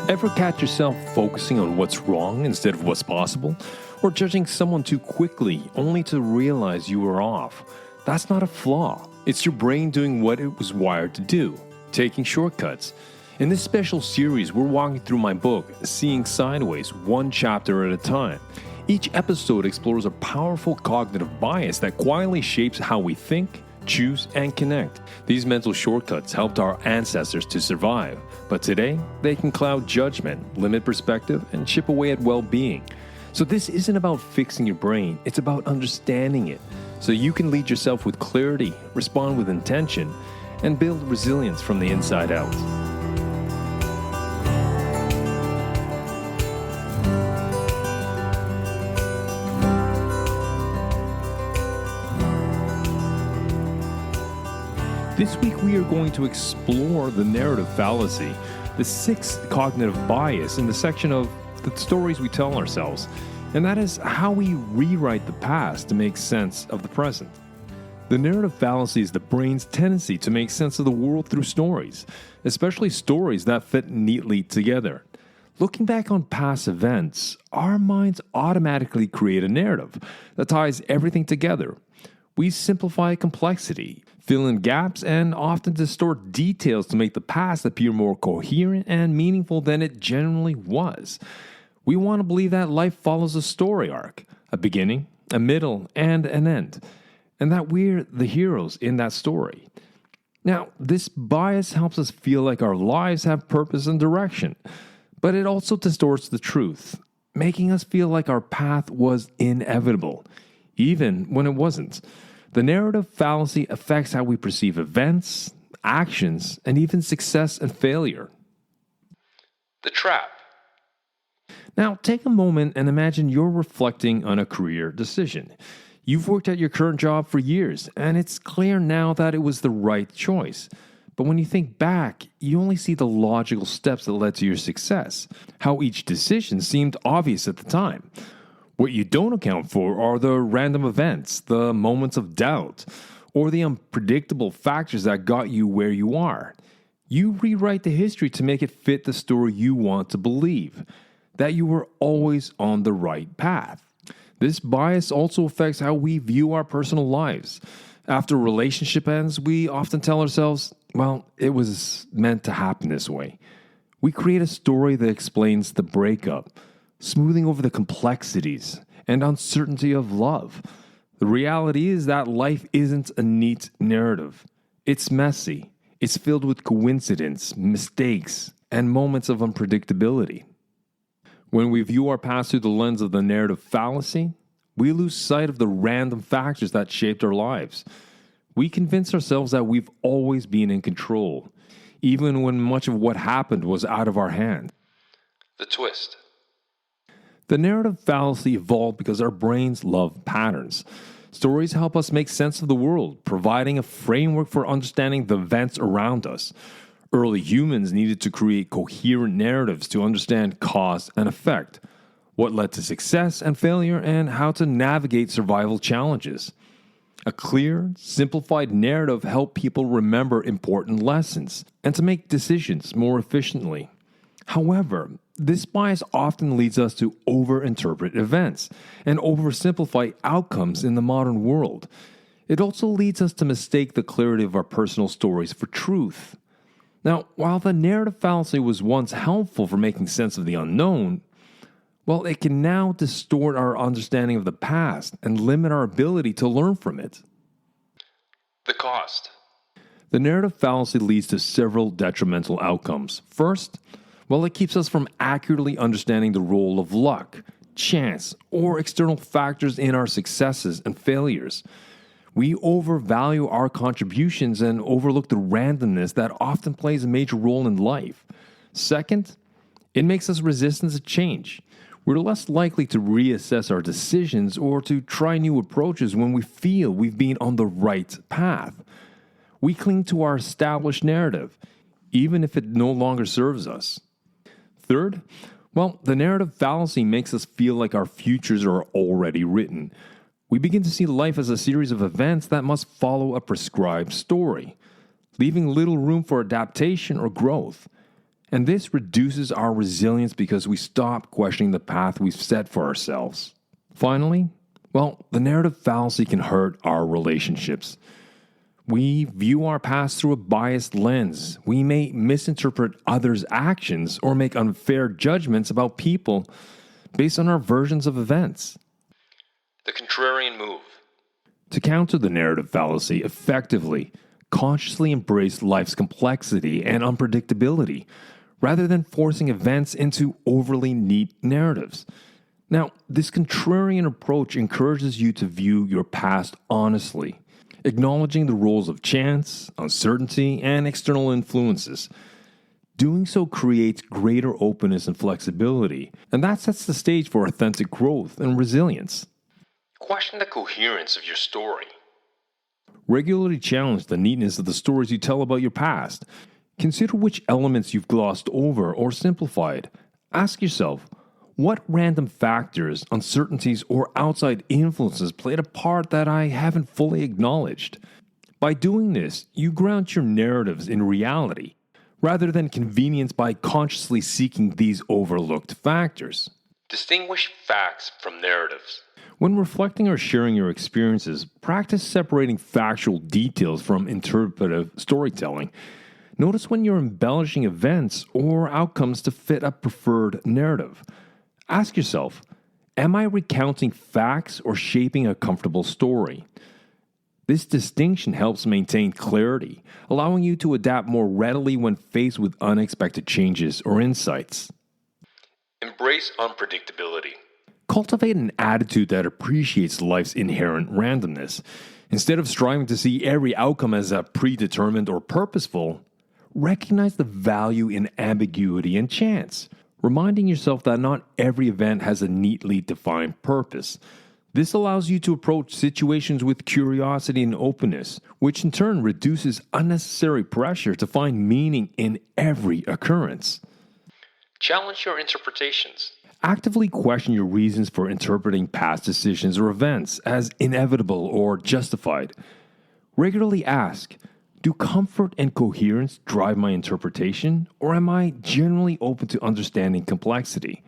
Ever catch yourself focusing on what's wrong instead of what's possible? Or judging someone too quickly only to realize you were off? That's not a flaw. It's your brain doing what it was wired to do, taking shortcuts. In this special series, we're walking through my book, Seeing Sideways, one chapter at a time. Each episode explores a powerful cognitive bias that quietly shapes how we think, choose, and connect. These mental shortcuts helped our ancestors to survive, but today they can cloud judgment, limit perspective, and chip away at well-being. So this isn't about fixing your brain, it's about understanding it, so you can lead yourself with clarity, respond with intention, and build resilience from the inside out. This week we are going to explore the narrative fallacy, the sixth cognitive bias in the section of the stories we tell ourselves, and that is how we rewrite the past to make sense of the present. The narrative fallacy is the brain's tendency to make sense of the world through stories, especially stories that fit neatly together. Looking back on past events, our minds automatically create a narrative that ties everything together. We simplify complexity, fill in gaps, and often distort details to make the past appear more coherent and meaningful than it generally was. We want to believe that life follows a story arc, a beginning, a middle, and an end, and that we're the heroes in that story. Now, this bias helps us feel like our lives have purpose and direction, but it also distorts the truth, making us feel like our path was inevitable, even when it wasn't. The narrative fallacy affects how we perceive events, actions, and even success and failure. The trap. Now, take a moment and imagine you're reflecting on a career decision. You've worked at your current job for years, and it's clear now that it was the right choice. But when you think back, you only see the logical steps that led to your success, how each decision seemed obvious at the time. What you don't account for are the random events, the moments of doubt, or the unpredictable factors that got you where you are. You rewrite the history to make it fit the story you want to believe, that you were always on the right path. This bias also affects how we view our personal lives. After a relationship ends, we often tell ourselves, well, it was meant to happen this way. We create a story that explains the breakup, smoothing over the complexities and uncertainty of love. The reality is that life isn't a neat narrative. It's messy. It's filled with coincidence, mistakes, and moments of unpredictability. When we view our past through the lens of the narrative fallacy, we lose sight of the random factors that shaped our lives. We convince ourselves that we've always been in control, even when much of what happened was out of our hand. The twist. The narrative fallacy evolved because our brains love patterns. Stories help us make sense of the world, providing a framework for understanding the events around us. Early humans needed to create coherent narratives to understand cause and effect, what led to success and failure, and how to navigate survival challenges. A clear, simplified narrative helped people remember important lessons and to make decisions more efficiently. However, this bias often leads us to overinterpret events and oversimplify outcomes in the modern world. It also leads us to mistake the clarity of our personal stories for truth. Now, while the narrative fallacy was once helpful for making sense of the unknown, well, it can now distort our understanding of the past and limit our ability to learn from it. The cost. The narrative fallacy leads to several detrimental outcomes. First, well, it keeps us from accurately understanding the role of luck, chance, or external factors in our successes and failures. We overvalue our contributions and overlook the randomness that often plays a major role in life. Second, it makes us resistant to change. We're less likely to reassess our decisions or to try new approaches when we feel we've been on the right path. We cling to our established narrative, even if it no longer serves us. Third, well, the narrative fallacy makes us feel like our futures are already written. We begin to see life as a series of events that must follow a prescribed story, leaving little room for adaptation or growth. And this reduces our resilience because we stop questioning the path we've set for ourselves. Finally, the narrative fallacy can hurt our relationships. We view our past through a biased lens. We may misinterpret others' actions or make unfair judgments about people based on our versions of events. The Contrarian Move. To counter the narrative fallacy effectively, consciously embrace life's complexity and unpredictability, rather than forcing events into overly neat narratives. Now, this contrarian approach encourages you to view your past honestly, acknowledging the roles of chance, uncertainty, and external influences. Doing so creates greater openness and flexibility, and that sets the stage for authentic growth and resilience. Question the coherence of your story. Regularly challenge the neatness of the stories you tell about your past. Consider which elements you've glossed over or simplified. Ask yourself, what random factors, uncertainties, or outside influences played a part that I haven't fully acknowledged? By doing this, you ground your narratives in reality, rather than convenience by consciously seeking these overlooked factors. Distinguish facts from narratives. When reflecting or sharing your experiences, practice separating factual details from interpretive storytelling. Notice when you're embellishing events or outcomes to fit a preferred narrative. Ask yourself, am I recounting facts or shaping a comfortable story? This distinction helps maintain clarity, allowing you to adapt more readily when faced with unexpected changes or insights. Embrace unpredictability. Cultivate an attitude that appreciates life's inherent randomness. Instead of striving to see every outcome as a predetermined or purposeful, recognize the value in ambiguity and chance, reminding yourself that not every event has a neatly defined purpose. This allows you to approach situations with curiosity and openness, which in turn reduces unnecessary pressure to find meaning in every occurrence. Challenge your interpretations. Actively question your reasons for interpreting past decisions or events as inevitable or justified. Regularly ask, do comfort and coherence drive my interpretation, or am I generally open to understanding complexity?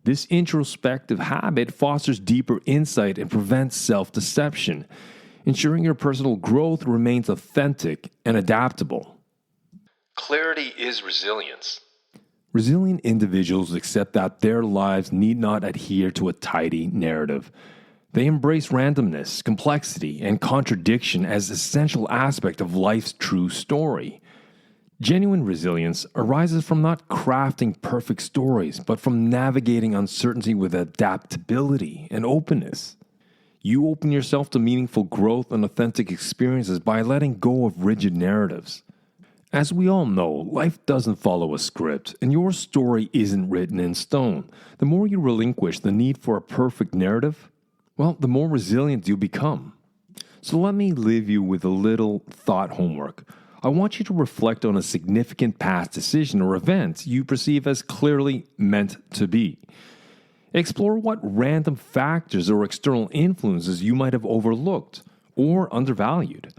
This introspective habit fosters deeper insight and prevents self-deception, ensuring your personal growth remains authentic and adaptable. Clarity is resilience. Resilient individuals accept that their lives need not adhere to a tidy narrative. They embrace randomness, complexity, and contradiction as essential aspects of life's true story. Genuine resilience arises from not crafting perfect stories, but from navigating uncertainty with adaptability and openness. You open yourself to meaningful growth and authentic experiences by letting go of rigid narratives. As we all know, life doesn't follow a script, and your story isn't written in stone. The more you relinquish the need for a perfect narrative, the more resilient you become. So let me leave you with a little thought homework. I want you to reflect on a significant past decision or event you perceive as clearly meant to be. Explore what random factors or external influences you might have overlooked or undervalued.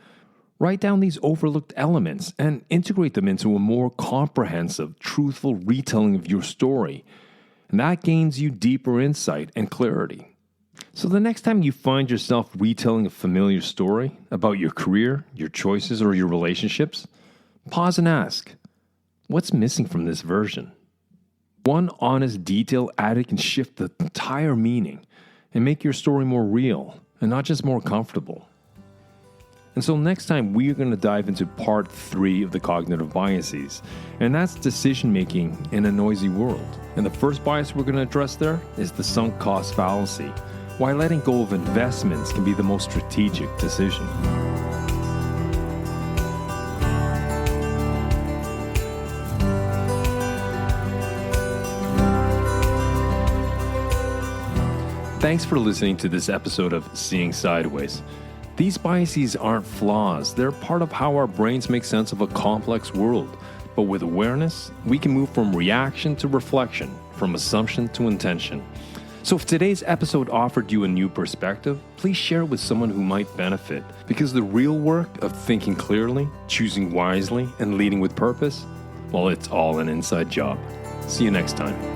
Write down these overlooked elements and integrate them into a more comprehensive, truthful retelling of your story. And that gains you deeper insight and clarity. So the next time you find yourself retelling a familiar story about your career, your choices, or your relationships, pause and ask, what's missing from this version? One honest detail added can shift the entire meaning and make your story more real and not just more comfortable. And so next time we are going to dive into part 3 of the cognitive biases, and that's decision making in a noisy world. And the first bias we're going to address there is the sunk cost fallacy. Why letting go of investments can be the most strategic decision. Thanks for listening to this episode of Seeing Sideways. These biases aren't flaws, they're part of how our brains make sense of a complex world. But with awareness, we can move from reaction to reflection, from assumption to intention. So if today's episode offered you a new perspective, please share it with someone who might benefit. Because the real work of thinking clearly, choosing wisely, and leading with purpose well, it's all an inside job. See you next time.